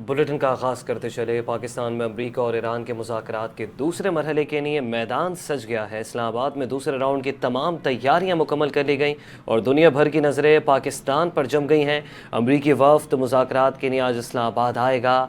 Bulletin کا آغاز کرتے چلے پاکستان میں امریکہ اور ایران کے مذاکرات کے دوسرے مرحلے کے لیے میدان سج گیا ہے۔ اسلام آباد میں دوسرے راؤنڈ کی تمام تیاریاں مکمل کر لی گئیں اور دنیا بھر کی نظریں پاکستان پر جم گئی ہیں۔ امریکی وفد مذاکرات کے لیے آج اسلام آباد آئے گا۔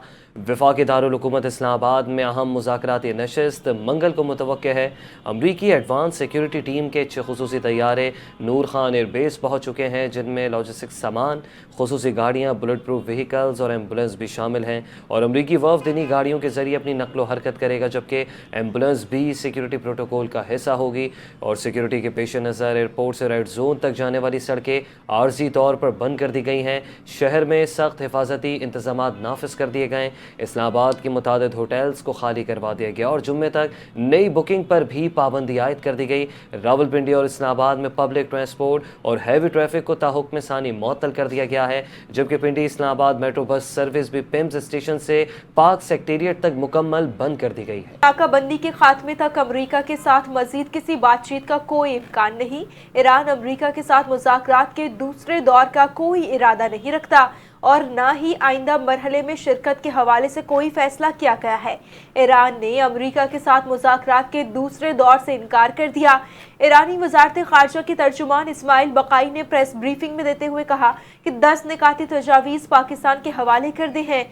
وفاقی دارالحکومت اسلام آباد میں اہم مذاکراتی نشست منگل کو متوقع ہے۔ امریکی ایڈوانس سیکیورٹی ٹیم کے 6 خصوصی طیارے نور خان ایئر بیس پہنچ چکے ہیں، جن میں لاجسٹک سامان، خصوصی گاڑیاں، بلٹ پروف وہیکلز اور ایمبولینس بھی شامل ہیں اور امریکی وفد انہی گاڑیوں کے ذریعے اپنی نقل و حرکت کرے گا، جبکہ ایمبولینس بھی سیکیورٹی پروٹوکول کا حصہ ہوگی اور سیکیورٹی کے پیش نظر ایئرپورٹ سے ریڈ زون تک جانے والی سڑکیں عارضی طور پر بند کر دی گئی ہیں۔ شہر میں سخت حفاظتی انتظامات نافذ کر دیے گئے۔ اسلام آباد کی متعدد ہوٹلز کو خالی کروا دیا گیا اور جمعے تک نئی بکنگ پر بھی پابندی عائد کر دی گئی۔ راولپنڈی اور اسلام آباد میں پبلک ٹرانسپورٹ اور ہیوی ٹریفک کو تاحکم ثانی معطل کر دیا گیا ہے، جبکہ پنڈی اسلام آباد میٹرو بس سروس بھی پیمز اسٹیشن سے پارک سیکریٹریٹ تک مکمل بند کر دی گئی ہے۔ ناکہ بندی کے خاتمے تک امریکہ کے ساتھ مزید کسی بات چیت کا کوئی امکان نہیں۔ ایران امریکہ کے ساتھ مذاکرات کے دوسرے دور کا کوئی ارادہ نہیں رکھتا اور نہ ہی آئندہ مرحلے میں شرکت کے حوالے سے کوئی فیصلہ کیا گیا ہے۔ ایران نے امریکہ کے ساتھ مذاکرات کے دوسرے دور سے انکار کر دیا۔ ایرانی وزارت خارجہ کی ترجمان اسماعیل بقائی نے پریس بریفنگ میں دیتے ہوئے کہا کہ 10 نکاتی تجاویز پاکستان کے حوالے کر دی ہیں۔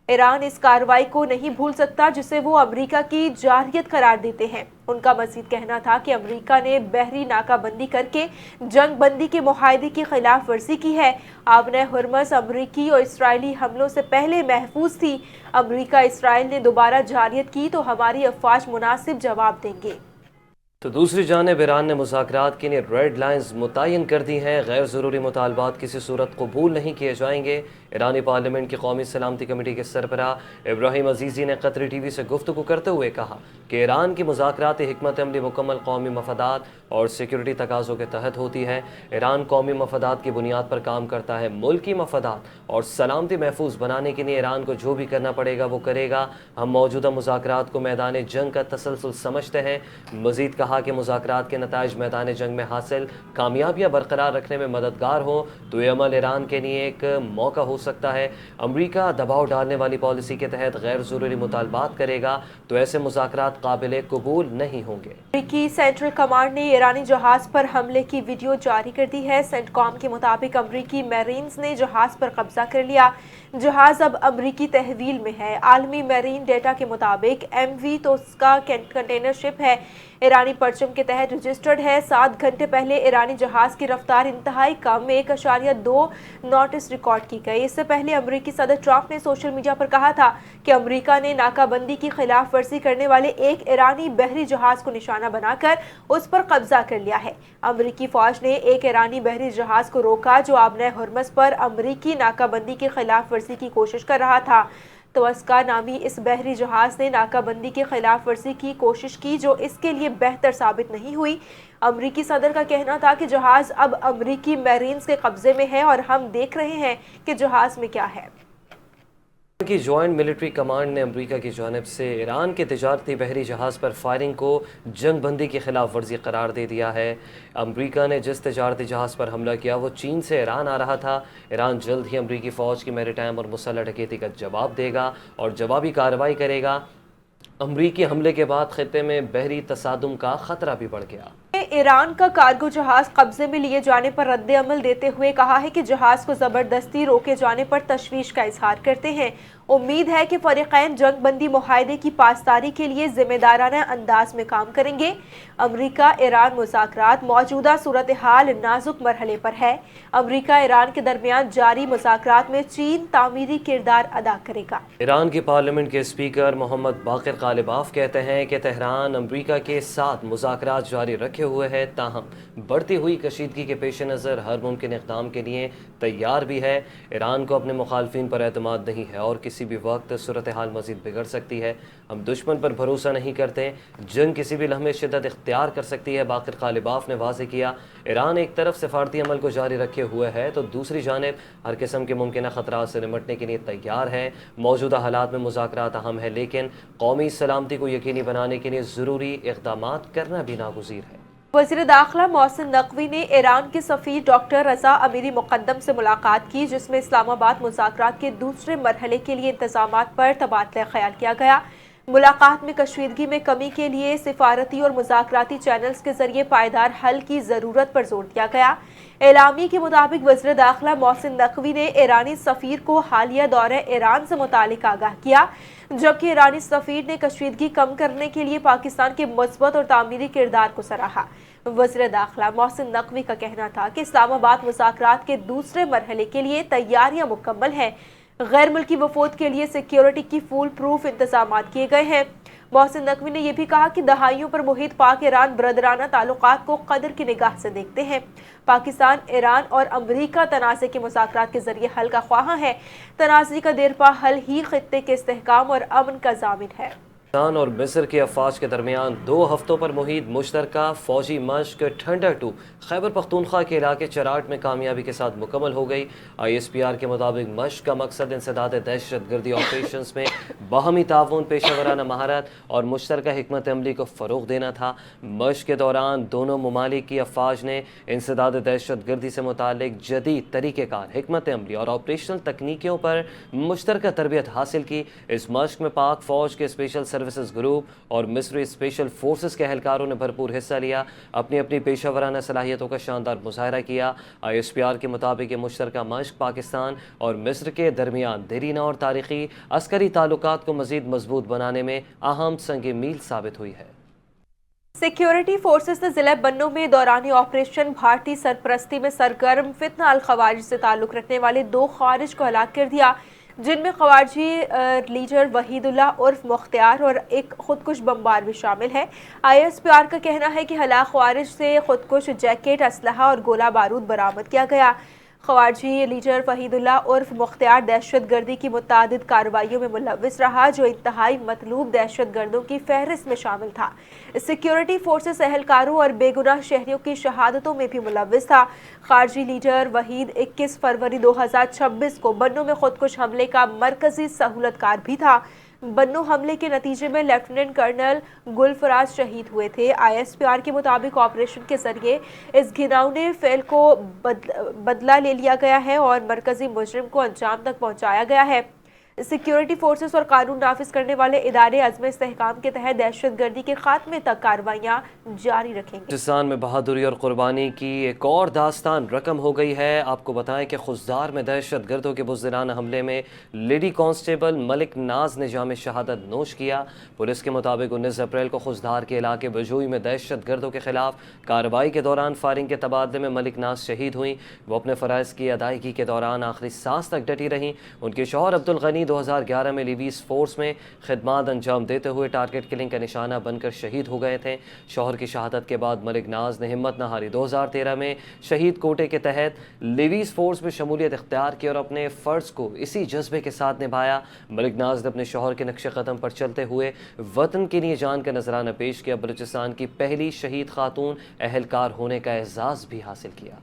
ایران اس کارروائی کو نہیں بھول سکتا جسے وہ امریکہ کی جارحیت قرار دیتے ہیں۔ ان کا مزید کہنا تھا کہ امریکہ نے بحری ناکہ بندی کر کے جنگ بندی کے معاہدے کی خلاف ورزی کی ہے۔ آبنۂ ہرمز امریکی اور اسرائیلی حملوں سے پہلے محفوظ تھی۔ امریکہ اسرائیل نے دوبارہ جارحیت کی تو ہماری افواج مناسب جواب دیں گے۔ تو دوسری جانب ایران نے مذاکرات کے لیے ریڈ لائنز متعین کر دی ہیں۔ غیر ضروری مطالبات کسی صورت قبول نہیں کیے جائیں گے۔ ایرانی پارلیمنٹ کی قومی سلامتی کمیٹی کے سربراہ ابراہیم عزیزی نے قطری ٹی وی سے گفتگو کرتے ہوئے کہا کہ ایران کی مذاکراتی حکمت عملی مکمل قومی مفادات اور سیکیورٹی تقاضوں کے تحت ہوتی ہے۔ ایران قومی مفادات کی بنیاد پر کام کرتا ہے۔ ملکی مفادات اور سلامتی محفوظ بنانے کے لیے ایران کو جو بھی کرنا پڑے گا وہ کرے گا۔ ہم موجودہ مذاکرات کو میدان جنگ کا تسلسل سمجھتے ہیں۔ مزید کہا کہ مذاکرات کے نتائج میدان جنگ میں حاصل کامیابیاں برقرار رکھنے میں مددگار ہوں تو یہ عمل ایران کے لیے ایک موقع ہو سکتا ہے۔ امریکہ دباؤ ڈالنے والی پالیسی کے تحت غیر ضروری مطالبات کرے گا تو ایسے مذاکرات قابل قبول نہیں ہوں گے۔ امریکی سینٹرل کمانڈ نے ایرانی جہاز پر حملے کی ویڈیو جاری کر دی ہے۔ سینٹ کام کے مطابق امریکی میرینز نے جہاز پر قبضہ کر لیا۔ جہاز اب امریکی تحویل میں ہے۔ عالمی میرین ڈیٹا کے مطابق MV توسکا کنٹینر شپ ہے، ایرانی پرچم کے تحت رجسٹرڈ ہے۔ 7 گھنٹے پہلے ایرانی جہاز کی رفتار انتہائی کم 1.2 ناٹس ریکارڈ کی گئی۔ اس سے پہلے امریکی صدر ٹرمپ نے سوشل میڈیا پر کہا تھا کہ امریکہ نے ناکہ بندی کی خلاف ورزی کرنے والے ایک ایرانی بحری جہاز کو نشانہ بنا کر اس پر قبضہ کر لیا ہے۔ امریکی فوج نے ایک ایرانی بحری جہاز کو روکا جو آبنۂ ہرمز پر امریکی ناکہ بندی کی خلاف ورزی کی کوشش کر رہا تھا۔ توسکا نامی اس بحری جہاز نے ناکہ بندی کی خلاف ورزی کی کوشش کی جو اس کے لیے بہتر ثابت نہیں ہوئی۔ امریکی صدر کا کہنا تھا کہ جہاز اب امریکی میرینز کے قبضے میں ہے اور ہم دیکھ رہے ہیں کہ جہاز میں کیا ہے۔ کی جوائنٹ ملٹری کمانڈ نے امریکہ کی جانب سے ایران کے تجارتی بحری جہاز پر فائرنگ کو جنگ بندی کی خلاف ورزی قرار دے دیا ہے۔ امریکہ نے جس تجارتی جہاز پر حملہ کیا وہ چین سے ایران آ رہا تھا۔ ایران جلد ہی امریکی فوج کی میری ٹائم اور مسلح ڈکیتی کا جواب دے گا اور جوابی کارروائی کرے گا۔ امریکی حملے کے بعد خطے میں بحری تصادم کا خطرہ بھی بڑھ گیا۔ ایران کا کارگو جہاز قبضے میں لیے جانے پر رد عمل دیتے ہوئے کہا ہے کہ جہاز کو زبردستی روکے جانے پر تشویش کا اظہار کرتے ہیں۔ امید ہے کہ فریقین جنگ بندی معاہدے کی پاسداری کے لیے ذمہ دارانہ انداز میں کام کریں گے۔ امریکہ ایران مذاکرات موجودہ صورتحال نازک مرحلے پر ہے۔ امریکہ ایران کے درمیان جاری مذاکرات میں چین تعمیری کردار ادا کرے گا۔ ایران کی پارلیمنٹ کے اسپیکر محمد باقر غالباف کہتے ہیں کہ تہران امریکہ کے ساتھ مذاکرات جاری رکھے ہوئے ہے، تاہم بڑھتی ہوئی کشیدگی کے پیش نظر ہر ممکن اقدام کے لیے تیار بھی ہے۔ ایران کو اپنے مخالفین پر اعتماد نہیں ہے اور کسی بھی وقت صورتحال مزید بگڑ سکتی ہے۔ ہم دشمن پر بھروسہ نہیں کرتے، جنگ کسی بھی لمحے شدت اختیار کر سکتی ہے۔ باقر غالباف نے واضح کیا، ایران ایک طرف سفارتی عمل کو جاری رکھے ہوئے ہے تو دوسری جانب ہر قسم کے ممکنہ خطرات سے نمٹنے کے لیے تیار ہے۔ موجودہ حالات میں مذاکرات اہم ہے لیکن قومی سلامتی کو یقینی بنانے کے لیے ضروری اقدامات کرنا بھی ناگزیر ہے۔ वज़ीर दाखिला मोहसिन नकवी ने ईरान के सफ़ीर डॉक्टर रज़ा अमीरी मुक़द्दम से मुलाकात की, जिसमें इस्लामाबाद मुज़ाकरात के दूसरे मरहले के लिए इंतज़ामात पर तबादला ख्याल किया गया। मुलाकात में कशीदगी में कमी के लिए सिफारती और मुज़ाकराती चैनल्स के ज़रिए पायदार हल की ज़रूरत पर जोर दिया गया। एलामी के मुताबिक वज़ीर दाखिला मोहसिन नकवी ने ईरानी सफ़ीर को हालिया दौरे ईरान से मुतालिक आगाह किया, जबकि ईरानी सफ़ीर ने कशीदगी कम करने के लिए पाकिस्तान के मुस्बत और तामीरी किरदार को सराहा। वज़ीर दाखिला मोहसिन नकवी का कहना था कि इस्लामाबाद मुज़ाकरात के दूसरे मरहले के लिए तैयारियां मुकम्मल हैं। गैर मुल्की वफूद के लिए सिक्योरिटी की फुल प्रूफ इंतजामात किए गए हैं। मोहसिन नकवी ने यह भी कहा कि दहाइयों पर मुहित पाक ईरान बरदराना ताल्लुकात को कदर की निगाह से देखते हैं। पाकिस्तान, ईरान और अमरीका तनाज़े के मुज़ाकरात के जरिए हल का ख्वाहां है। तनाज़े का देरपा हल ही खित्ते के इस्तेहकाम और अमन का ज़ामिन है। पाकिस्तान और मिस्र के अफवाज के दरमियान 2 हफ्तों पर मुहित मुश्तरका फौजी मश्क ठंडर 2 खैबर पख्तूनख्वा के इलाके चराट में कामयाबी के साथ मुकम्मल हो गई। ISPR के मुताबिक मश्क का मकसद इंसदाद दहशत गर्दी ऑपरेशंस में बाहमी ताउन, पेशेवराना महारत और मुश्तरका हिकमत अमली को फ़रोग़ देना था। मश्क के दौरान दोनों ममालिक की अफवाज ने इंसदाद दहशत गर्दी से मुतालिक जदीद तरीक़ेकार, हिकमत अमली और ऑपरेशनल तकनीकियों पर मुश्तरका तरबियत हासिल की। इस मश्क में पाक फ़ौज के स्पेशल सर्विसेज ग्रुप और मिस्री स्पेशल फोर्सेस के एहलकारों ने भरपूर हिस्सा लिया, अपनी अपनी पेशावराना सलाहियतों का शानदार मुजाहरा किया। ISPR के मुताबिक ये मुश्तरका मश्क पाकिस्तान और मिस्र के दरमियान देरीना और तारीखी अस्करी ताल्लुकात को मज़ीद मजबूत बनाने में अहम संग मील साबित हुई है। सिक्योरिटी फोर्सेस ने ज़िला बन्नो में दौरानी ऑपरेशन भारतीय सरपरस्ती में सरगर्म फितना अल खवारिज से ताल्लुक़ रखने वाले 2 खारिज को हलाक कर दिया, जिनमें खवारजी लीडर वहीदुल्ला उर्फ मुख्तियार और एक खुदकुश बमबार भी शामिल है। ISPR का कहना है कि हलाक खवारिज से खुदकुश जैकेट, असलहा और गोला बारूद बरामद किया गया। खवारजी लीडर वहीदुल्ला उर्फ मुख्तियार दहशत गर्दी की मुतादिद कार्रवाइयों में मुलव्विस रहा, जो इंतहाई मतलूब दहशत गर्दों की फहरिस्त में शामिल था। सिक्योरिटी फोर्सेस एहलकारों और बेगुनाह शहरियों की शहादतों में भी मुलव्विस था। खारजी लीडर वहीद 21 फरवरी 2026 को बन्नो में खुदकुश हमले का मरकजी सहूलतकार भी था। बन्नो हमले के नतीजे में लेफ्टिनेंट कर्नल गुलफराज शहीद हुए थे। ISPR के मुताबिक ऑपरेशन के जरिए इस घिनौने फेल को बदला ले लिया गया है और मरकजी मुजरिम को अंजाम तक पहुंचाया गया है। सिक्योरिटी फोर्सेस और कानून नाफिज करने वाले इदारे अज़्म इस्तेहकाम के तहत दहशत गर्दी के खात्मे तक कार्रवाइयाँ जारी रखेंगे। पाकिस्तान में बहादुरी और कुर्बानी की एक और दास्तान रकम हो गई है। आपको बताएं कि खुजदार में दहशत गर्दों के बुज़दिलाना हमले में लेडी कांस्टेबल मलिक नाज ने जाम शहादत नोश किया। पुलिस के मुताबिक 19 अप्रैल को खुजदार के इलाके बजोई में दहशत गर्दों के खिलाफ कार्रवाई के दौरान फायरिंग के तबादले में मलिक नाज शहीद हुई। वो अपने फ़राइज़ की अदायगी के दौरान आखिरी सांस तक डटी रहीं। उनके शौहर अब्दुल गनी 2011 में लिवीज़ फोर्स में खिदमात अंजाम देते हुए टारगेट किलिंग का निशाना बनकर शहीद हो गए थे। शौहर की शहादत के बाद मलिक नाज ने हिम्मत न हारी। 2013 में शहीद कोटे के तहत लिवीज़ फोर्स में शमूलियत इख्तियार की और अपने फ़र्ज़ को इसी जज्बे के साथ निभाया। मलिक नाज ने अपने शौहर के नक्शे कदम पर चलते हुए वतन के लिए जान का नजराना पेश किया। बलूचिस्तान की पहली शहीद खातून एहलकार होने का एजाज़ भी हासिल किया।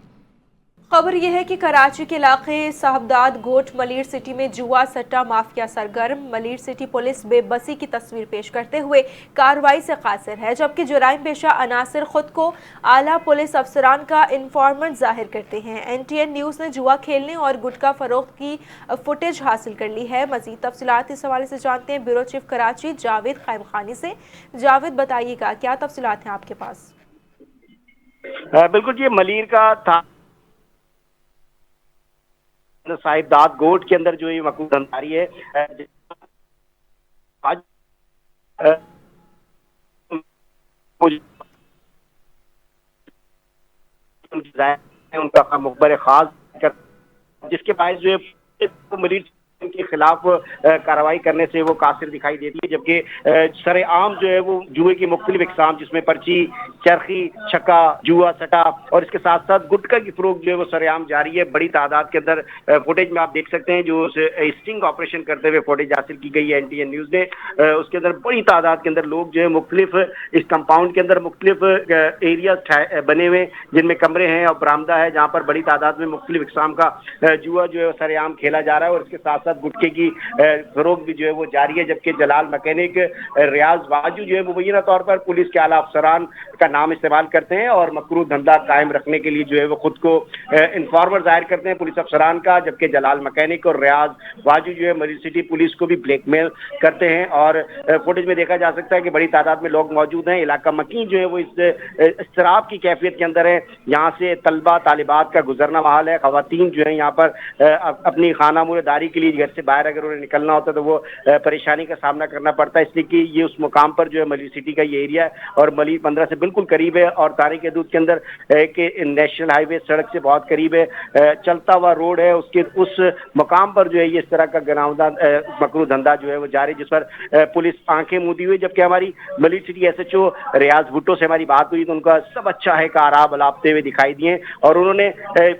खबर यह है कि कराची के इलाके साहबदाद गोट मलीर सिटी में जुआ सट्टा माफिया सरगर्म। मलीर सिटी पुलिस बेबसी की तस्वीर पेश करते हुए कार्रवाई से कासिर है, जबकि जुराइम पेशा अनासर खुद को आला पुलिस अफसरान का इन्फॉर्मेंट जाहिर करते हैं। NTN न्यूज़ ने जुआ खेलने और गुटखा फरोख्त की फुटेज हासिल कर ली है। मजीद तफसीलात इस हवाले से जानते हैं ब्यूरो चीफ कराची जावेद खैम खानी से। जावेद, बताइएगा क्या तफसीलात हैं आपके पास? बिल्कुल, ये मलीर का था साहिबदाद गोट के अंदर जो ये मकबूल धंधारी है, आज उनका मुखबर खास जिसके बायस जो है मरीज के खिलाफ कार्रवाई करने से वो कासिर दिखाई देती है, जबकि सरेआम जो है वो जुए की मुख्तलिफ इकसाम जिसमें पर्ची, चरखी, छक्का, जुआ, सटा और इसके साथ साथ गुटखा की फरोख्त जो है वो सरेआम जारी है। बड़ी तादाद के अंदर फुटेज में आप देख सकते हैं जो स्टिंग ऑपरेशन करते हुए फुटेज हासिल की गई है NTN न्यूज़ ने। उसके अंदर बड़ी तादाद के अंदर लोग जो है मुख्तलिफ इस कंपाउंड के अंदर मुख्तलिफ एरिया बने हुए जिनमें कमरे हैं और बरामदा है, जहाँ पर बड़ी तादाद में मुख्तलिफ इकसाम का जुआ जो है सरेआम खेला जा रहा है और इसके साथ साथ गुटखे की फरोख्त भी जो है वो जारी है। जबकि जलाल मैकेनिक, रियाज वाजू जो है मुबैना तौर पर पुलिस के आला अफसरान का نام استعمال کرتے ہیں اور مکروہ دھندا قائم رکھنے کے لیے جو ہے وہ خود کو انفارمر ظاہر کرتے ہیں پولیس افسران کا، جبکہ جلال مکینک اور ریاض واجو جو ہے مری سٹی پولیس کو بھی بلیک میل کرتے ہیں۔ اور فوٹیج میں دیکھا جا سکتا ہے کہ بڑی تعداد میں لوگ موجود ہیں۔ علاقہ مکین جو ہے وہ اس اضطراب کی کیفیت کے اندر ہے، یہاں سے طلبہ طالبات کا گزرنا محال ہے، خواتین جو ہیں یہاں پر اپنی خانہ مورے داری کے لیے گھر سے باہر اگر انہیں نکلنا ہوتا ہے تو وہ پریشانی کا سامنا کرنا پڑتا ہے، اس لیے کہ یہ اس مقام پر جو ہے ملی سٹی کا یہ ایریا ہے اور ملی 15 سے بالکل قریب ہے اور طارق حدود کے اندر ایک نیشنل ہائی وے سڑک سے بہت قریب ہے، چلتا ہوا روڈ ہے، اس مقام پر جو ہے یہ اس طرح کا گناودہ مکروہ دھندا جو ہے وہ جاری، جس پر پولیس آنکھیں موندی ہوئی۔ جبکہ ہماری ملی سٹی ایس ایچ او ریاض بھٹو سے ہماری بات ہوئی تو ان کا سب اچھا ہے کارآب الاپتے ہوئے دکھائی دیے اور انہوں نے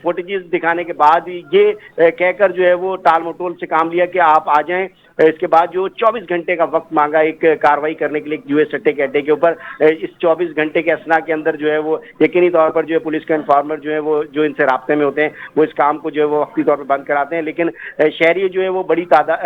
فوٹیجز دکھانے کے بعد یہ کہہ کر جو ہے وہ ٹال مٹول سے کام لیا کہ آپ آ جائیں، اس کے بعد جو 24 گھنٹے کا وقت مانگا ایک کاروائی کرنے کے لیے جوئے سٹے کے اڈے کے اوپر۔ اس 24 گھنٹے کے اثنا کے اندر جو ہے وہ یقینی طور پر جو ہے پولیس کا انفارمر جو ہے وہ جو ان سے رابطے میں ہوتے ہیں وہ اس کام کو جو ہے وہ وقتی طور پر بند کراتے ہیں، لیکن شہری جو ہے وہ بڑی تعداد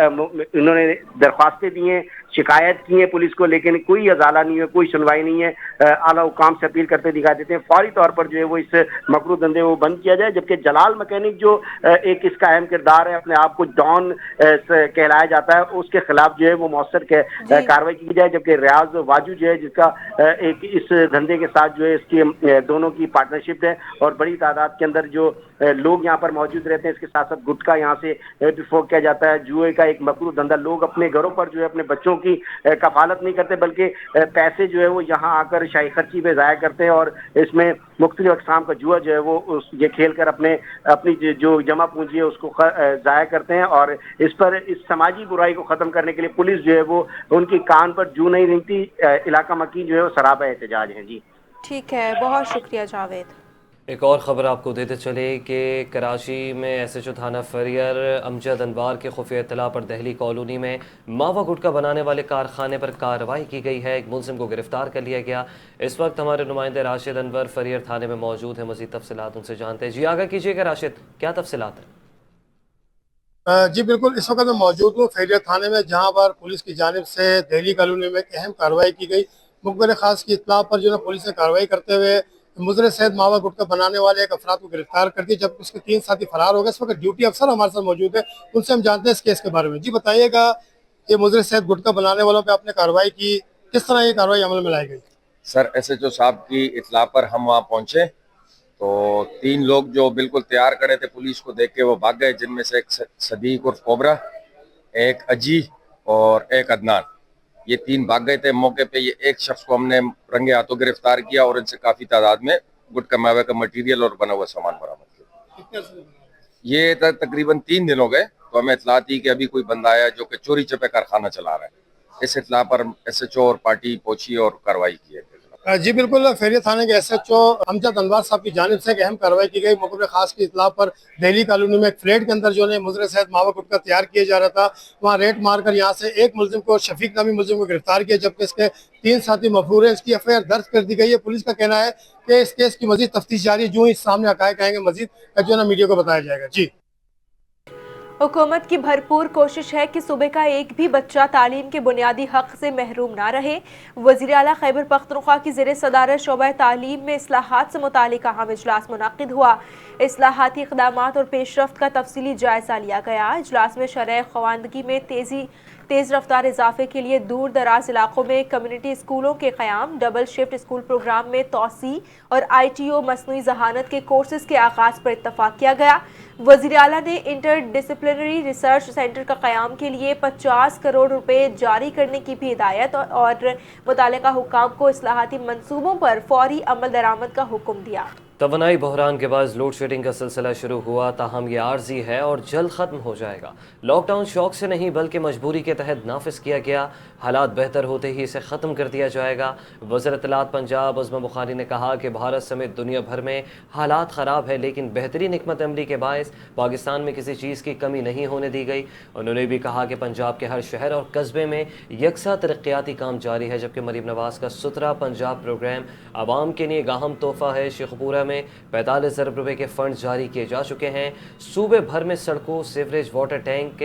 انہوں نے درخواستیں دی ہیں، شکایت کی ہے پولیس کو، لیکن کوئی ازالہ نہیں ہے، کوئی سنوائی نہیں ہے۔ اعلیٰ حکام سے اپیل کرتے دکھائی دیتے ہیں فوری طور پر جو ہے وہ اس مکروہ دھندے کو بند کیا جائے۔ جبکہ جلال مکینک جو ایک اس کا اہم کردار ہے، اپنے آپ کو ڈان کہلایا جاتا ہے، اس کے خلاف جو ہے وہ مؤثر کاروائی کی جائے۔ جبکہ ریاض واجو جو ہے جس کا ایک اس دھندے کے ساتھ جو ہے اس کی دونوں کی پارٹنرشپ ہے اور بڑی تعداد کے اندر جو لوگ یہاں پر موجود رہتے ہیں، اس کے ساتھ ساتھ گٹکا یہاں سے بھی فروخت کیا جاتا ہے، جوئے کا ایک مکروہ دھندا، لوگ اپنے گھروں پر جو ہے اپنے بچوں کی کفالت نہیں کرتے بلکہ پیسے جو ہے وہ یہاں آ کر شاہی خرچی پہ ضائع کرتے ہیں اور اس میں مختلف اقسام کا جوا جو ہے وہ یہ کھیل کر اپنی جو جمع پونجی ہے اس کو ضائع کرتے ہیں۔ اور اس پر اس سماجی برائی کو ختم کرنے کے لیے پولیس جو ہے وہ ان کی کان پر جو نہیں رنگتی۔ علاقہ مکی جو ہے وہ سراپا احتجاج ہیں۔ جی ٹھیک ہے، بہت شکریہ جاوید۔ ایک اور خبر آپ کو دیتے چلے کہ کراچی میں ایس ایچ او تھانہ فریر امجد انوار کے خفیہ اطلاع پر دہلی کالونی میں ماوا گٹکا بنانے والے کارخانے پر کارروائی کی گئی ہے، ایک ملزم کو گرفتار کر لیا گیا۔ اس وقت ہمارے نمائندے راشد انور فریر تھانے میں موجود ہیں، مزید تفصیلات ان سے جانتے ہیں۔ جی آگاہ کیجیے گا راشد، کیا تفصیلات ہیں؟ جی بالکل، اس وقت میں موجود ہوں فریر تھانے میں، جہاں پر پولیس کی جانب سے دہلی کالونی میں ایک اہم کارروائی کی گئی۔ مخبر خاص کی اطلاع پر جو ہے پولیس نے کارروائی کرتے ہوئے مضر صحت ماوا گٹکا بنانے والے ایک افراد کو گرفتار کر دیا، جبکہ اس کے 3 ساتھی فرار ہو گئے۔ اس وقت ڈیوٹی افسر ہمارے ساتھ موجود ہے، ان سے ہم جانتے ہیں اس کیس کے بارے میں۔ جی بتائیے گا، یہ مضر صحت گٹکا بنانے والوں پہ آپ نے کارروائی کی، کس طرح یہ کارروائی عمل میں لائی گئی؟ سر ایس ایچ او صاحب کی اطلاع پر ہم وہاں پہنچے تو 3 لوگ جو بالکل تیار کھڑے تھے پولیس کو دیکھ کے وہ بھاگ گئے، جن میں سے ایک صدیق اور کوبرا، ایک اجی اور ایک عدنان، یہ 3 بھاگ گئے تھے۔ موقع پہ یہ ایک شخص کو ہم نے رنگے ہاتھوں گرفتار کیا اور ان سے کافی تعداد میں گٹکا میوے کا مٹیریل اور بنا ہوا سامان برآمد کیا۔ یہ تقریباً 3 دن ہو گئے، تو ہمیں اطلاع تھی کہ ابھی کوئی بندہ آیا جو کہ چوری چپے کارخانہ چلا رہا ہے۔ اس اطلاع پر ایس ایچ او اور پارٹی پہنچی اور کارروائی کی ہے۔ جی بالکل، فریر تھانے کے ایس ایچ او امجد انوار صاحب کی جانب سے ایک اہم کارروائی کی گئی۔ مخبر خاص کی اطلاع پر دہلی کالونی میں ایک فلیٹ کے اندر جو ہے مضر صحت ماوا گٹکا تیار کیا جا رہا تھا، وہاں ریٹ مار کر یہاں سے ایک ملزم کو، شفیق نامی ملزم کو گرفتار کیا، جبکہ اس کے 3 ساتھی مفرور ہیں۔ اس کی ایف آئی آر درج کر دی گئی ہے۔ پولیس کا کہنا ہے کہ اس کیس کی مزید تفتیش جاری ہے، جو ہی سامنے حقائق آئیں گے مزید جو ہے نا میڈیا کو بتایا جائے گا۔ جی حکومت کی بھرپور کوشش ہے کہ صوبے کا ایک بھی بچہ تعلیم کے بنیادی حق سے محروم نہ رہے۔ وزیر اعلیٰ خیبر پختونخوا کی زیر صدارت شعبہ تعلیم میں اصلاحات سے متعلق اہم اجلاس منعقد ہوا۔ اصلاحاتی اقدامات اور پیش رفت کا تفصیلی جائزہ لیا گیا۔ اجلاس میں شرح خواندگی میں تیز رفتار اضافے کے لیے دور دراز علاقوں میں کمیونٹی اسکولوں کے قیام، ڈبل شفٹ اسکول پروگرام میں توسیع اور آئی ٹی او مصنوعی ذہانت کے کورسز کے آغاز پر اتفاق کیا گیا۔ وزیر اعلیٰ نے انٹر ڈسپلنری ریسرچ سینٹر کا قیام کے لیے 50 کروڑ روپے جاری کرنے کی بھی ہدایت اور متعلقہ حکام کو اصلاحاتی منصوبوں پر فوری عمل درآمد کا حکم دیا۔ توانائی بحران کے بعد لوڈ شیڈنگ کا سلسلہ شروع ہوا، تاہم یہ عارضی ہے اور جلد ختم ہو جائے گا۔ لاک ڈاؤن شوق سے نہیں بلکہ مجبوری کے تحت نافذ کیا گیا، حالات بہتر ہوتے ہی اسے ختم کر دیا جائے گا۔ وزیر اطلاعات پنجاب عظمی بخاری نے کہا کہ بھارت سمیت دنیا بھر میں حالات خراب ہیں، لیکن بہترین حکمت عملی کے باعث پاکستان میں کسی چیز کی کمی نہیں ہونے دی گئی۔ انہوں نے بھی کہا کہ پنجاب کے ہر شہر اور قصبے میں یکساں ترقیاتی کام جاری ہے، جبکہ مریم نواز کا ستھرا پنجاب پروگرام عوام کے لیے ایک اہم تحفہ ہے۔ شیخوپورہ में 45 अरब रुपए के फंड जारी किए जा चुके हैं। सूबे भर में सड़कों, सीवरेज, वाटर टैंक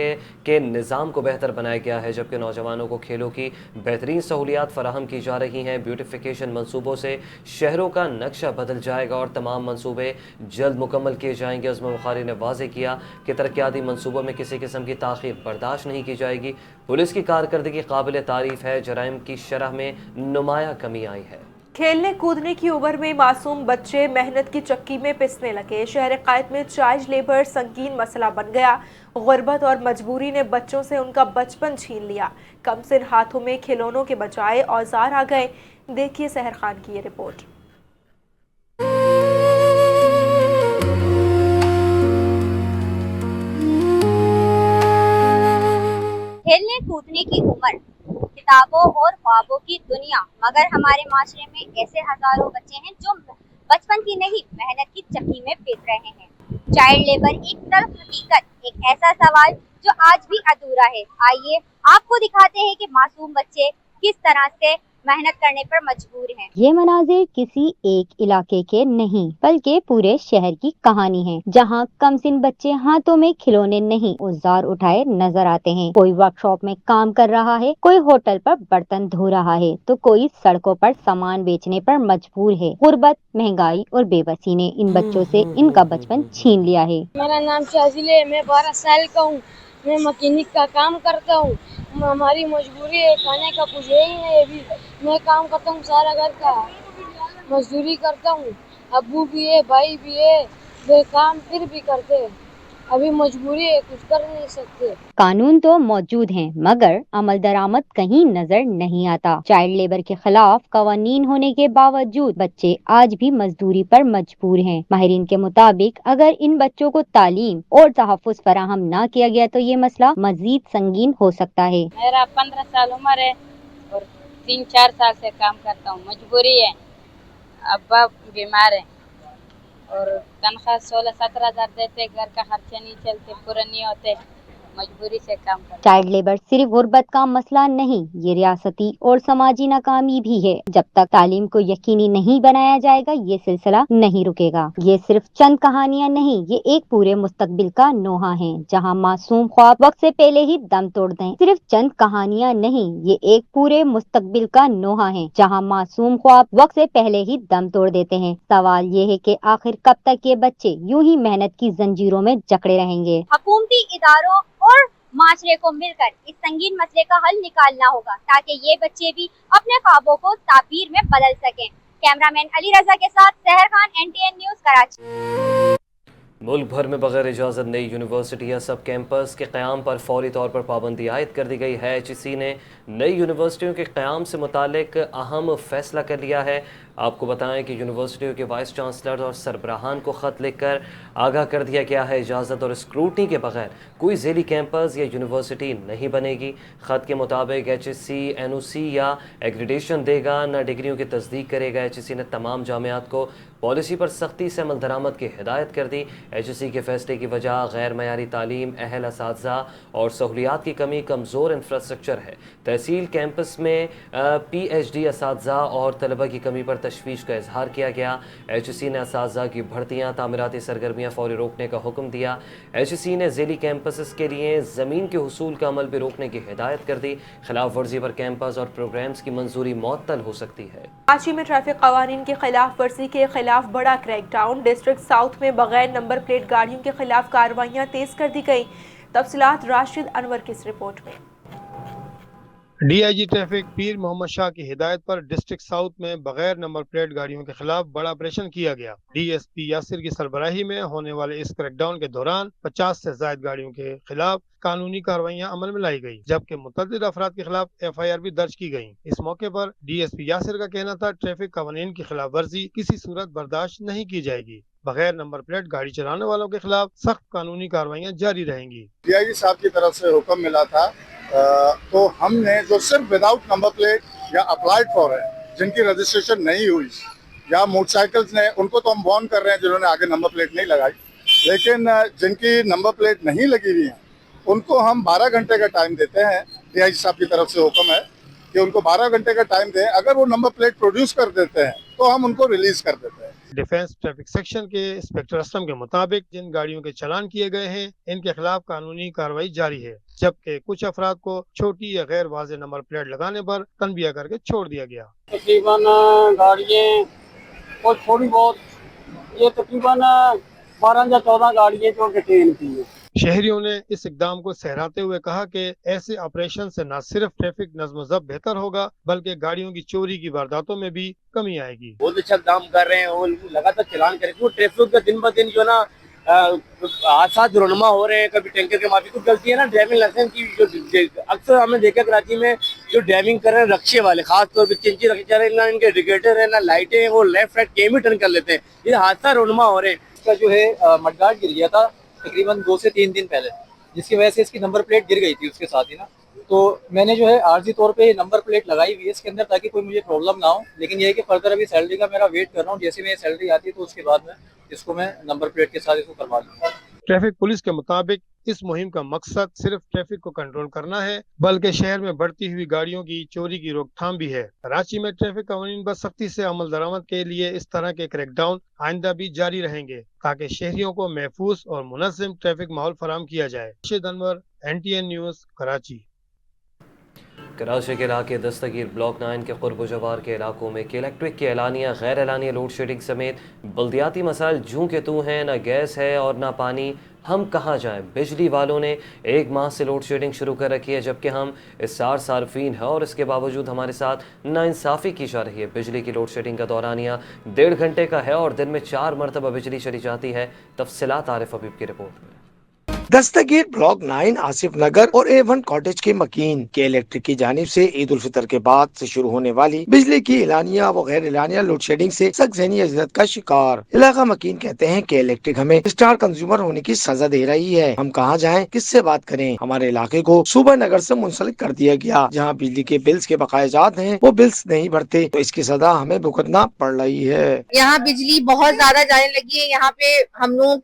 के निज़ाम को बेहतर बनाया गया है, जबकि नौजवानों को खेलों की बेहतरीन सहूलियात फराहम की जा रही हैं। ब्यूटिफिकेशन मंसूबों से शहरों का नक्शा बदल जाएगा और तमाम मंसूबे जल्द मुकम्मल किए जाएंगे। उस्मा बुखारी ने वाज़ेह किया कि तरक्याती मंसूबों में किसी किस्म की ताख़ीर बर्दाश्त नहीं की जाएगी। पुलिस की कारकर्दगी काबिल तारीफ़ है, जराइम की शरह में नुमायाँ कमी आई है। खेलने कूदने की उम्र में मासूम बच्चे मेहनत की चक्की में पिसने लगे। शहर कायद में चाइल्ड लेबर संगीन मसला बन गया। गुर्बत और मजबूरी ने बच्चों से उनका बचपन छीन लिया। कमसिन हाथों में खिलौनों के बजाय औजार आ गए। देखिए सहर खान की ये रिपोर्ट। खेलने कूदने की उम्र, किताबों और ख्वाबों की दुनिया, मगर हमारे माशरे में ऐसे हजारों बच्चे हैं जो बचपन की नहीं मेहनत की चक्की में पिस रहे हैं। चाइल्ड लेबर एक तल्ख हकीकत, एक ऐसा सवाल जो आज भी अधूरा है। आइए आपको दिखाते हैं कि मासूम बच्चे किस तरह से मेहनत करने पर मजबूर हैं। ये मनाजिर किसी एक इलाके के नहीं बल्कि पूरे शहर की कहानी है, जहाँ कमसिन बच्चे हाथों में खिलौने नहीं औजार उठाए नजर आते हैं। कोई वर्कशॉप में काम कर रहा है, कोई होटल पर बर्तन धो रहा है, तो कोई सड़कों पर सामान बेचने पर मजबूर है। गुर्बत, महंगाई और बेबसी ने इन बच्चों से इनका बचपन छीन लिया है। मेरा नाम शाजिल है, मैं 12 साल का हूँ। मैं मैकेनिक का काम करता हूँ। हमारी मजबूरी है, खाने का कुछ है ही नहीं। अभी मैं काम करता हूँ, सारा घर का मजदूरी करता हूँ। अब्बू भी है, भाई भी है, वे काम फिर भी करते हैं। अभी मजबूरी है, कुछ कर नहीं सकते। कानून तो मौजूद हैं, मगर अमल दरामद कहीं नजर नहीं आता। चाइल्ड लेबर के खिलाफ कवानीन होने के बावजूद बच्चे आज भी मजदूरी पर मजबूर हैं। माहिरीन के मुताबिक अगर इन बच्चों को तालीम और तहफ़्फ़ुज़ फराहम न किया गया तो ये मसला मजीद संगीन हो सकता है। मेरा 15 साल उम्र है और 3-4 साल से काम करता हूँ। मजबूरी है, अब्बा बीमार है और तनख्वाह 16-17 हज़ार देते, घर का खर्चे नहीं चलते, पूरे नहीं होते, मजबूरी से काम करते। चाइल्ड लेबर सिर्फ गुर्बत का मसला नहीं, ये रियासती और समाजी नाकामी भी है। जब तक तालीम को यकीनी नहीं बनाया जाएगा ये सिलसिला नहीं रुकेगा। ये सिर्फ चंद कहानियां नहीं, ये एक पूरे मुस्तकबिल का नोहा है, जहां मासूम ख्वाब वक्त से पहले ही दम तोड़ दें। सिर्फ चंद कहानियां नहीं, ये एक पूरे मुस्तकबिल का नोहा है, जहां मासूम ख्वाब वक्त से पहले ही दम तोड़ देते हैं। सवाल ये है कि आखिर कब तक ये बच्चे यूं ही मेहनत की जंजीरों में जकड़े रहेंगे। हुकूमती इदारों और माशरे को मिलकर इस संगीन मसले का हल निकालना होगा, ताकि ये बच्चे भी अपने ख्वाबों को ताबीर में बदल सकें। कैमरामैन अली रजा के साथ सहर खान, NTN न्यूज़, कराची। मुल्क भर में बगैर इजाज़त नई यूनिवर्सिटी या सब कैंपस के क़याम पर फौरी तौर पर पाबंदी आयद कर दी गई है। HEC ने नई यूनिवर्सिटियों के क़याम से मुतालिक अहम फैसला कर लिया है। आपको बताएं कि यूनिवर्सिटियों के वाइस चांसलर और सरबराहान को ख़त लिखकर आगाह कर दिया गया है, इजाज़त और स्क्रूटनी के बगैर कोई ज़ेली कैंपस या यूनिवर्सिटी नहीं बनेगी। ख़त के मुताबिक HEC NOC या एक्रीडेशन देगा, न डिग्रियों की तस्दीक करेगा। HEC ने तमाम जामियात को पॉलिसी पर सख्ती से अमल दरामद की हिदायत कर दी। HEC के फैसले की वजह गैर मयारी तालीम, अहल असातिज़ा और सहूलियात की कमी, कमज़ोर इंफ्रास्ट्रक्चर है। तहसील कैंपस में PhD असातिज़ा और तलबा की कमी पर तशवीश का इजहार किया गया। HEC ने असातिज़ा की भर्तियाँ, तामीराती सरगर्मियाँ फौरी रोकने का हुक्म दिया। HEC ने ज़ेली कैंपस के लिए ज़मीन के हुसूल का अमल भी रोकने की हिदायत कर दी। खिलाफ वर्जी पर कैंपस और प्रोग्राम्स की मंजूरी मुअत्तल हो सकती है। कराची में ट्रैफिक कवानीन की खिलाफ वर्जी के खिलाफ बड़ा क्रैकडाउन। डिस्ट्रिक्ट साउथ में बगैर नंबर प्लेट गाड़ियों के खिलाफ कार्रवाइयाँ तेज कर दी गई। तफसीलात राशिद अनवर की इस रिपोर्ट में। DIG ट्रैफिक पीर मोहम्मद शाह की हिदायत पर डिस्ट्रिक्ट साउथ में बगैर नंबर प्लेट गाड़ियों के खिलाफ बड़ा ऑपरेशन किया गया। DSP यासिर की सरबराही में होने वाले इस क्रैकडाउन के दौरान 50 से ज्यादा गाड़ियों के खिलाफ कानूनी कार्रवाइयाँ अमल में लाई गई, जबकि मुतअद्दिद अफराद के खिलाफ FIR भी दर्ज की गई। इस मौके पर DSP यासिर का कहना था, ट्रैफिक कानून की खिलाफ वर्जी किसी सूरत बर्दाश्त नहीं की जाएगी। बगैर नंबर प्लेट गाड़ी चलाने वालों के खिलाफ सख्त कानूनी कार्रवाइयाँ जारी रहेंगी। DIG साहब की तरफ से हुक्म मिला था, तो हमने जो सिर्फ विदाउट नंबर प्लेट या अप्लाइड फॉर है, जिनकी रजिस्ट्रेशन नहीं हुई या मोटरसाइकिल्स ने, उनको तो हम वार्न कर रहे हैं जिन्होंने आगे नंबर प्लेट नहीं लगाई, लेकिन जिनकी नंबर प्लेट नहीं लगी हुई है उनको हम 12 घंटे का टाइम देते हैं। DIG साहब की तरफ से हुक्म है कि उनको 12 घंटे का टाइम दें। अगर वो नंबर प्लेट प्रोड्यूस कर देते हैं तो हम उनको रिलीज कर देते हैं। डिफेंस ट्रैफिक सेक्शन के इंस्पेक्टर असलम के मुताबिक जिन गाड़ियों के चालान किए गए हैं इनके खिलाफ कानूनी कार्रवाई जारी है, जबकि कुछ अफराद को छोटी या गैर वाज़ेह नंबर प्लेट लगाने पर तनबिया करके छोड़ दिया गया। तकरीबन गाड़ियाँ और थोड़ी बहुत ये तकरीबन 12 या 14 गाड़ियाँ जो डिटेन की हैं। शहरियों ने इस इकदाम को सहराते हुए कहा कि ऐसे ऑपरेशन से न सिर्फ ट्रैफिक नज़्म व ज़ब्त बेहतर होगा बल्कि गाड़ियों की चोरी की वारदातों में भी कमी आएगी। बहुत अच्छा काम कर रहे हैं और लगातार चलान करें, क्योंकि ट्रैफिक का दिन ब दिन जो ना हादसा रुनमा हो रहे हैं। कभी टैंकर के माफी कुछ गलती है ना ड्राइविंग लाइसेंस की, जो अक्सर हमने देखा कराची में जो ड्राइविंग कर रहे हैं रक्शे वाले, खास तौर पर चिंची रखे रहे, ना इनके इंडिकेटर है ना लाइटें हैं, वो लेफ्ट राइट केम ही टर्न कर लेते हैं, ये हादसा रुनमा हो रहे हैं। इसका जो है मडगार्ड गिर गया था तकरीबन 2 से 3 दिन पहले, जिसकी वजह से इसकी नंबर प्लेट गिर गई थी उसके साथ ही ना, तो मैंने जो है आर्जी तौर पे नंबर प्लेट लगाई हुई है इसके अंदर ताकि कोई मुझे प्रॉब्लम ना हो। लेकिन ये है कि फर्दर अभी सैलरी का मेरा वेट कर रहा हूँ, जैसे मेरी सैलरी आती है तो उसके बाद में इसको मैं नंबर प्लेट के साथ इसको करवा लूँगा। ट्रैफिक पुलिस के मुताबिक इस मुहिम का मकसद सिर्फ ट्रैफिक को कंट्रोल करना है बल्कि शहर में बढ़ती हुई गाड़ियों की चोरी की रोकथाम भी है। कराची में ट्रैफिक कानून पर सख्ती से अमल दरामद के लिए इस तरह के क्रैकडाउन आइंदा भी जारी रहेंगे ताकि शहरियों को महफूज और मुनज़्ज़म ट्रैफिक माहौल फराहम किया जाए। Rashid Anwar, NTN news, Karachi. कराची के इलाके दस्तगीर ब्लॉक 9 के क़ुर्ब जवार के इलाकों में इलेक्ट्रिक की एलानिया गैर एलानिया लोड शेडिंग समेत बल्दियाती मसाइल जूं के तू हैं, न गैस है और न पानी। हम कहाँ जाएं? बिजली वालों ने 1 माह से लोड शेडिंग शुरू कर रखी है, जबकि हम इस्सार सार्फिन है और इसके बावजूद हमारे साथ नाइंसाफ़ी की जा रही है। बिजली की लोड शेडिंग का दौरानिया 1.5 घंटे का है और दिन में 4 मरतबा बिजली चली जाती है। तफसीलात आरिफ हबीब की रिपोर्ट में। दस्तगीर ब्लॉक 9 आसिफ नगर और A1 कॉटेज के मकीन के इलेक्ट्रिक की जानिब से ईद उल फितर के बाद से शुरू होने वाली बिजली की एलानिया व गैर एलानिया लोड शेडिंग से सख्त ज़हनी अज़ियत का शिकार इलाका मकीन कहते हैं कि इलेक्ट्रिक हमें स्टार कंज्यूमर होने की सजा दे रही है। हम कहाँ जाएं, किससे बात करें? हमारे इलाके को सूबा नगर से मुंसलिक कर दिया गया, जहाँ बिजली के बिल्स के बकायाजात हैं वो बिल्स नहीं भरते तो इसकी सजा हमें भुगतना पड़ रही है। यहाँ बिजली बहुत ज्यादा जाने लगी है, यहाँ पे हम लोग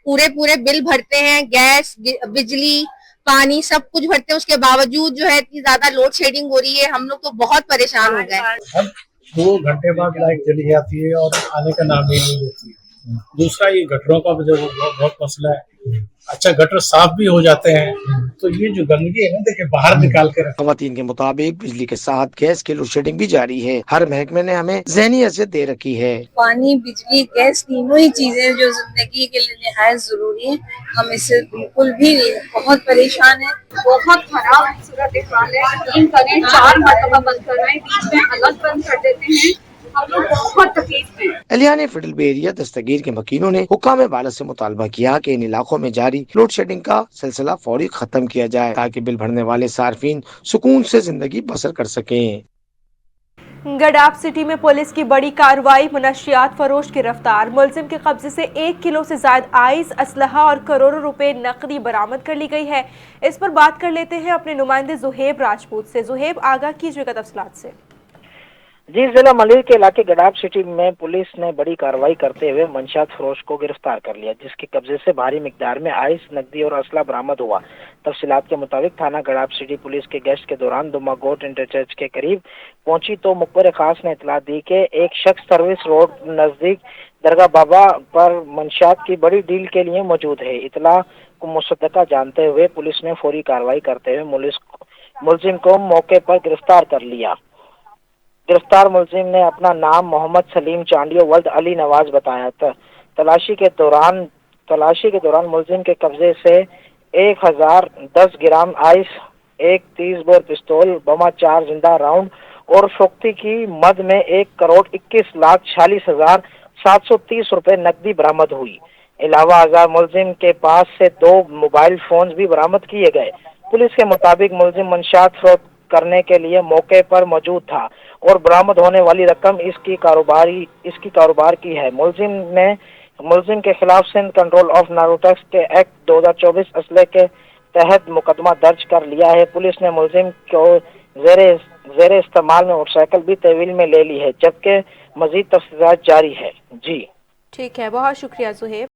पूरे बिल भरते हैं, गैस, बिजली, पानी सब कुछ भरते हैं, उसके बावजूद जो है इतनी ज्यादा लोड शेडिंग हो रही है, हम लोग तो बहुत परेशान हो गए। 2 घंटे बाद लाइट चली जाती है और आने का नाम ही नहीं लेती है। दूसरा ये गटरों का भी जो बहुत मसला है, अच्छा गटर साफ भी हो जाते हैं तो ये जो गंदगी है ना देखिए बाहर निकाल के रखते हैं। खवातीन के मुताबिक बिजली के साथ गैस की लोड शेडिंग भी जारी है। हर महकमे ने हमें ज़हनी अज़ियत दे रखी है। पानी, बिजली, गैस तीनों ही चीजें जो जिंदगी के लिए निहायत जरूरी है, हम इससे बिल्कुल भी बहुत परेशान है। बहुत खराब सूरत हाल है, 3 करेंट 4 मरतबा बंद कर रहे हैं, बीच में अलग बंद कर देते हैं, हम लोग बहुत तकलीफ में। एलियाने फिडल बेरिया दस्तगीर के मकीनों ने हुक्काम बाला से मुतालबा किया कि इन इलाकों में जारी लोड शेडिंग का सिलसिला फौरी खत्म किया जाए ताकि बिल भरने वाले सार्फिन सुकून से जिंदगी बसर कर सकें। गडाफ सिटी में पुलिस की बड़ी कार्रवाई, मुनशियात फरोश गिरफ्तार, मुलजिम के कब्जे से 1 किलो से ज्यादा आइस, असलहा और करोड़ों रुपए नकदी बरामद कर ली गई है। इस पर बात कर लेते हैं अपने नुमाइंदे जुहेब राजपूत से। जुहेब, आगाह कीजिएगा तफसीलात से। जी, जिला मलिर के इलाके गडाफ सिटी में पुलिस ने बड़ी कार्रवाई करते हुए मंशात फरोश को गिरफ्तार कर लिया, जिसके कब्जे से भारी मिकदार में आइस, नकदी और असला बरामद हुआ। तफसीलात के मुताबिक थाना गडाफ सिटी पुलिस के गश्त के दौरान दुमागोट इंटरचर्च के करीब पहुंची तो मुखबिर खास ने इतला दी कि एक शख्स सर्विस रोड नजदीक दरगाह बाबा पर मंशात की बड़ी डील के लिए मौजूद है। इतला को मुसद्दका जानते हुए पुलिस ने फौरी कार्रवाई करते हुए मुलजिम को मौके पर गिरफ्तार कर लिया। गिरफ्तार मुलजिम ने अपना नाम मोहम्मद सलीम चांडियो वल्द अली नवाज बताया था। तलाशी के दौरान मुलजिम के कब्जे से 1010 ग्राम आइस, एक 30 बोर पिस्तौल, बमा 4 जिंदा राउंड और शोक्ति की मद में 1,41,40,730 रुपए नकदी बरामद हुई। अलावा आज़ाद मुलजिम के पास से 2 मोबाइल फोन भी बरामद किए गए। पुलिस के मुताबिक मुलजिम मंशात फरोख्त करने के लिए मौके पर मौजूद था और बरामद होने वाली रकम इसकी कारोबार की है। मुलजिम के खिलाफ सिंध कंट्रोल ऑफ नारकोटिक्स के एक्ट 2024 असले के तहत मुकदमा दर्ज कर लिया है। पुलिस ने मुलजिम को जेरे इस्तेमाल में मोटरसाइकिल भी तहवील में ले ली है, जबकि मजीद तफ्तीशात जारी है। जी ठीक है, बहुत शुक्रिया जुहेब।